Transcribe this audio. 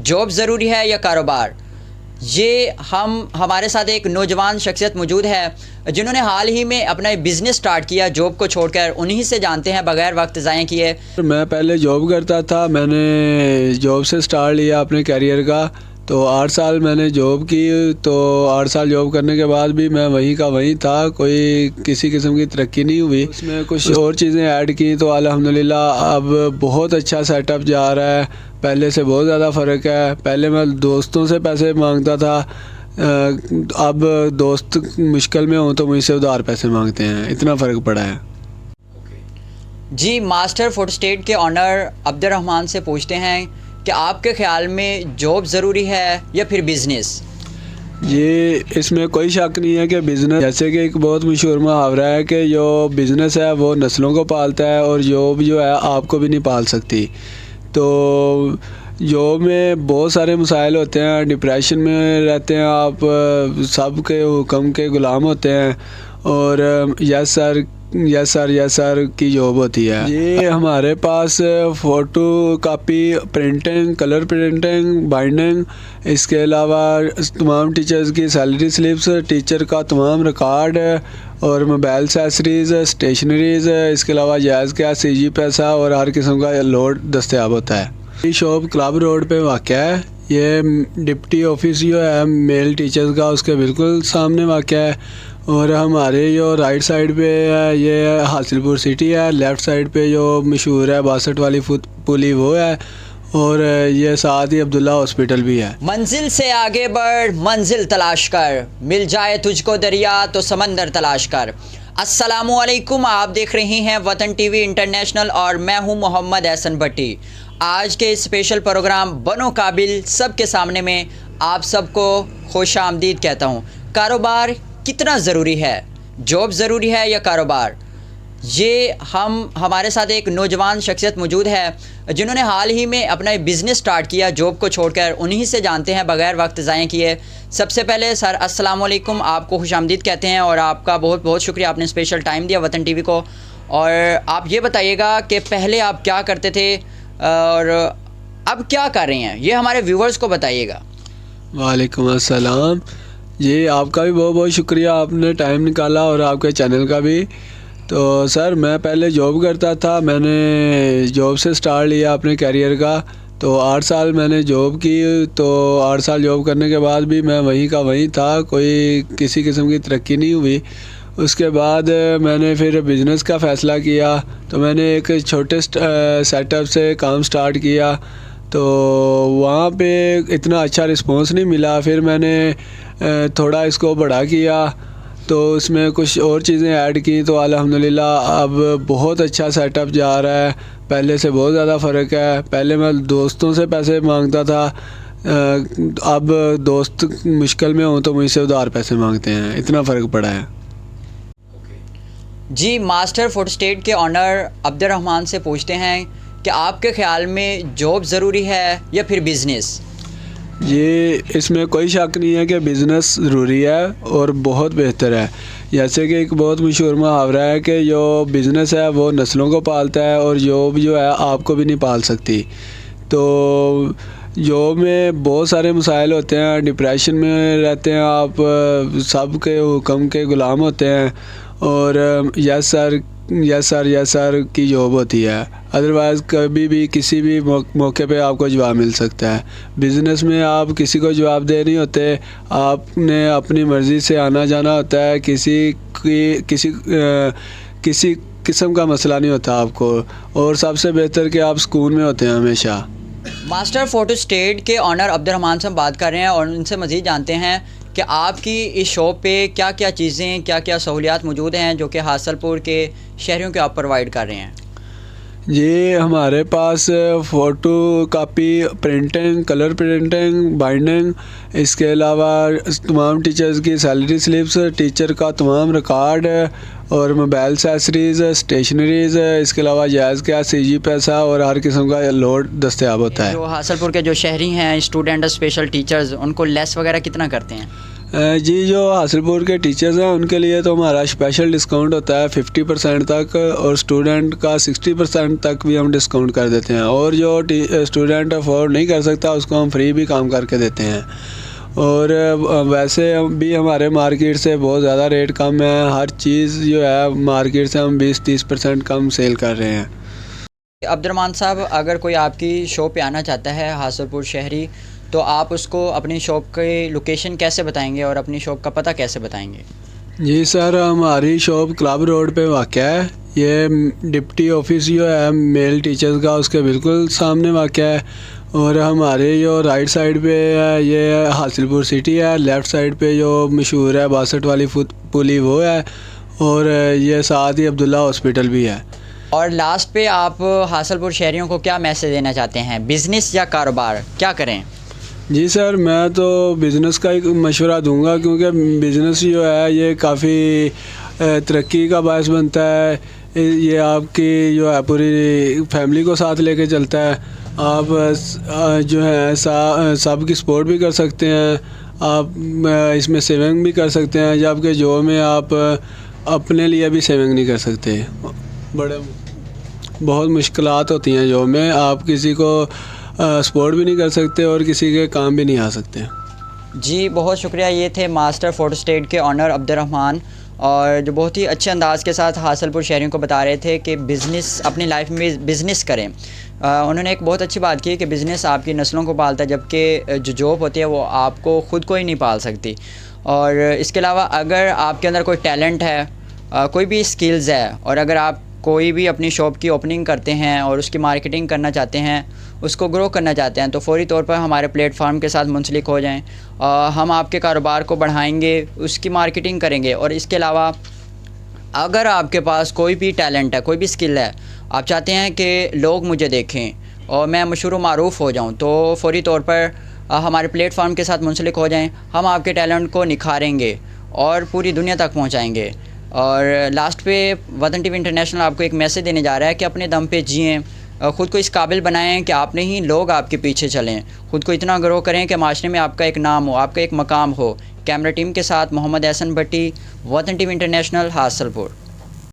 Job ज़रूरी है या कारोबार? ये हमारे साथ एक नौजवान शख्सियत मौजूद है जिन्होंने हाल ही में अपना बिज़नेस स्टार्ट किया जॉब को छोड़कर। उन्हीं से जानते हैं बगैर वक्त ज़ाया किए। मैं पहले जॉब करता था, मैंने जॉब से स्टार्ट लिया अपने करियर का। तो 8 साल मैंने जॉब की। तो 8 साल जॉब करने के बाद भी मैं वहीं का वहीं था, कोई किसी किस्म की तरक्की नहीं हुई। उसमें कुछ और चीज़ें ऐड की तो अल्हम्दुलिल्लाह अब बहुत अच्छा सेटअप जा रहा है। पहले से बहुत ज़्यादा फ़र्क है। पहले मैं दोस्तों से पैसे मांगता था, अब दोस्त मुश्किल में हों तो मुझसे उधार पैसे मांगते हैं। इतना फ़र्क पड़ा है। जी, मास्टर फोटोस्टेट के ऑनर अब्दुर्रहमान से पूछते हैं कि आपके ख़्याल में जॉब ज़रूरी है या फिर बिज़नेस? ये इसमें कोई शक नहीं है कि बिज़नेस, जैसे कि एक बहुत मशहूर मुहावरा है कि जो बिज़नेस है वो नस्लों को पालता है और जॉब जो है आपको भी नहीं पाल सकती। तो जॉब में बहुत सारे मसाइल होते हैं, डिप्रेशन में रहते हैं आप, सब के हुक्म के ग़ुलाम होते हैं। और यस सर की जॉब होती है। ये हमारे पास photocopy, printing, colour printing, binding, इसके अलावा तमाम टीचर्स की सैलरी स्लिप्स, टीचर का तमाम रिकॉर्ड और मोबाइल एक्सेसरीज़, स्टेशनरीज़, इसके अलावा जायज़ का सीजी पैसा और हर किस्म का लोड दस्तयाब होता है। ये शॉप क्लब रोड पे वाक़या है। ये डिप्टी ऑफिस जो है मेल टीचर्स का, उसके बिल्कुल सामने वाक़या है। और हमारे जो राइट साइड पे है ये हासिलपुर सिटी है, लेफ़्ट साइड पे जो मशहूर है 62 वाली पुली वो है, और ये साथ ही अब्दुल्ला हॉस्पिटल भी है। मंजिल से आगे बढ़, मंजिल तलाश कर, मिल जाए तुझको दरिया तो समंदर तलाश कर। अस्सलामुअलैकुम, आप देख रहे हैं वतन टीवी इंटरनेशनल और मैं हूं मोहम्मद एहसन भट्टी। आज के स्पेशल प्रोग्राम बनो काबिल सबके सामने में आप सबको खुश आमदीद कहता हूं। कारोबार कितना ज़रूरी है? जॉब ज़रूरी है या कारोबार? ये हमारे साथ एक नौजवान शख्सियत मौजूद है जिन्होंने हाल ही में अपना बिज़नेस स्टार्ट किया जॉब को छोड़कर। उन्हीं से जानते हैं बगैर वक्त ज़ाया किए। सबसे पहले सर अस्सलाम वालेकुम, आपको खुशामदीद कहते हैं और आपका बहुत बहुत शुक्रिया, आपने स्पेशल टाइम दिया वतन टीवी को। और आप ये बताइएगा कि पहले आप क्या करते थे और अब क्या कर रहे हैं, ये हमारे व्यूवर्स को बताइएगा। वालेकुम अस्सलाम जी, आपका भी बहुत बहुत शुक्रिया, आपने टाइम निकाला और आपके चैनल का भी। तो सर मैं पहले जॉब करता था, मैंने जॉब से स्टार्ट लिया अपने करियर का। तो 8 साल मैंने जॉब की। तो 8 साल जॉब करने के बाद भी मैं वहीं का वहीं था, कोई किसी किस्म की तरक्की नहीं हुई। उसके बाद मैंने फिर बिज़नेस का फ़ैसला किया। तो मैंने एक छोटे सेटअप से काम स्टार्ट किया। तो वहाँ पे इतना अच्छा रिस्पांस नहीं मिला। फिर मैंने थोड़ा इसको बड़ा किया, तो उसमें कुछ और चीज़ें ऐड की तो अल्हम्दुलिल्लाह अब बहुत अच्छा सेटअप जा रहा है। पहले से बहुत ज़्यादा फ़र्क है। पहले मैं दोस्तों से पैसे मांगता था, अब दोस्त मुश्किल में हों तो मुझसे उधार पैसे मांगते हैं। इतना फ़र्क पड़ा है। जी, मास्टर फोटोस्टेट के ऑनर अब्दुर्रहमान से पूछते हैं कि आपके ख़्याल में जॉब ज़रूरी है या फिर बिज़नेस? ये इसमें कोई शक नहीं है कि बिज़नेस ज़रूरी है और बहुत बेहतर है। जैसे कि एक बहुत मशहूर मुहावरा है कि जो बिज़नेस है वो नस्लों को पालता है और जॉब जो है आपको भी नहीं पाल सकती। तो जॉब में बहुत सारे मसाइल होते हैं, डिप्रेशन में रहते हैं आप, सब के हुक्म के ग़ुलाम होते हैं। और यस सर की जॉब होती है। अदरवाइज़ कभी भी किसी भी मौके पे आपको जवाब मिल सकता है। बिज़नेस में आप किसी को जवाब दे नहीं होते, आपने अपनी मर्ज़ी से आना जाना होता है। किसी किस्म का मसला नहीं होता आपको, और सबसे बेहतर कि आप सुकून में होते हैं हमेशा। मास्टर फोटोस्टेट के ऑनर अब्दुर्रहमान से हम बात कर रहे हैं और उनसे मज़ीद जानते हैं कि आपकी इस शॉप पे क्या क्या चीज़ें, क्या क्या सहूलियात मौजूद हैं जो कि हासिलपुर के शहरियों को आप प्रोवाइड कर रहे हैं। ये हमारे पास photocopy, printing, colour printing, binding, इसके अलावा तमाम टीचर्स की सैलरी स्लिप्स, टीचर का तमाम रिकॉर्ड और मोबाइल एक्सेसरीज़, स्टेशनरीज़, इसके अलावा जायज़ का सीजी पैसा और हर किस्म का लोड दस्तयाब होता है। जो हासिलपुर के जो शहरी हैं, स्टूडेंट, स्पेशल टीचर्स, उनको लेस वगैरह कितना करते हैं? जी, जो हासिलपुर के टीचर्स हैं उनके लिए तो हमारा स्पेशल डिस्काउंट होता है 50% तक, और स्टूडेंट का 60% तक भी हम डिस्काउंट कर देते हैं। और जो स्टूडेंट अफोर्ड नहीं कर सकता उसको हम फ्री भी काम करके देते हैं। और वैसे भी हमारे मार्केट से बहुत ज़्यादा रेट कम है। हर चीज़ जो है मार्केट से हम 20-30% कम सेल कर रहे हैं। अब्दुर्रहमान साहब, अगर कोई आपकी शॉप पे आना चाहता है हासिलपुर शहरी, तो आप उसको अपनी शॉप की लोकेशन कैसे बताएंगे और अपनी शॉप का पता कैसे बताएंगे? जी सर, हमारी शॉप क्लब रोड पे वाक़या है। ये डिप्टी ऑफिस जो है मेल टीचर्स का, उसके बिल्कुल सामने वाक़या है। और हमारे जो राइट साइड पे है ये हासिलपुर सिटी है, लेफ़्ट साइड पे जो मशहूर है 62 वाली पुली वो है, और ये साथ ही अब्दुल्ला हॉस्पिटल भी है। और लास्ट पे आप हासिलपुर शहरियों को क्या मैसेज देना चाहते हैं? बिज़नेस या कारोबार, क्या करें? जी सर, मैं तो बिज़नेस का ही मशवरा दूंगा, क्योंकि बिज़नेस जो है ये काफ़ी तरक्की का बायस बनता है। ये आपकी जो है पूरी फैमिली को साथ लेके चलता है। आप जो है सब की सपोर्ट भी कर सकते हैं, आप इसमें सेविंग भी कर सकते हैं, जबकि जॉब में आप अपने लिए भी सेविंग नहीं कर सकते। बहुत मुश्किलात होती हैं जॉब में, आप किसी को सपोर्ट भी नहीं कर सकते और किसी के काम भी नहीं आ सकते। जी, बहुत शुक्रिया। ये थे मास्टर फोटो स्टेट के ऑनर अब्दुर्रहमान, और जो बहुत ही अच्छे अंदाज़ के साथ हासिलपुर शहरियों को बता रहे थे कि बिज़नेस, अपनी लाइफ में बिज़नेस करें। उन्होंने एक बहुत अच्छी बात की कि बिज़नेस आपकी नस्लों को पालता है, जबकि जो जॉब होती है वो आपको ख़ुद को ही नहीं पाल सकती। और इसके अलावा अगर आपके अंदर कोई टैलेंट है, कोई भी स्किल्स है, और अगर आप कोई भी अपनी शॉप की ओपनिंग करते हैं और उसकी मार्केटिंग करना चाहते हैं, उसको ग्रो करना चाहते हैं, तो फ़ौरी तौर पर हमारे प्लेटफार्म के साथ मुंसलिक हो जाएं। हम आपके कारोबार को बढ़ाएंगे, उसकी मार्केटिंग करेंगे। और इसके अलावा अगर आपके पास कोई भी टैलेंट है, कोई भी स्किल है, आप चाहते हैं कि लोग मुझे देखें और मैं मशहूर मारूफ़ हो जाऊं, तो फ़ौरी तौर पर हमारे प्लेटफार्म के साथ मुंसलिक हो जाएं। हम आपके टैलेंट को निखारेंगे और पूरी दुनिया तक पहुंचाएंगे। और लास्ट पे वतन टीवी इंटरनेशनल आपको एक मैसेज देने जा रहा है कि अपने दम पे जिएं, ख़ुद को इस काबिल बनाएं कि आप नहीं, लोग आपके पीछे चलें। ख़ुद को इतना ग्रो करें कि माशरे में आपका एक नाम हो, आपका एक मकाम हो। कैमरा टीम के साथ मोहम्मद एहसन भट्टी, वतन टीवी इंटरनेशनल, हासिलपुर।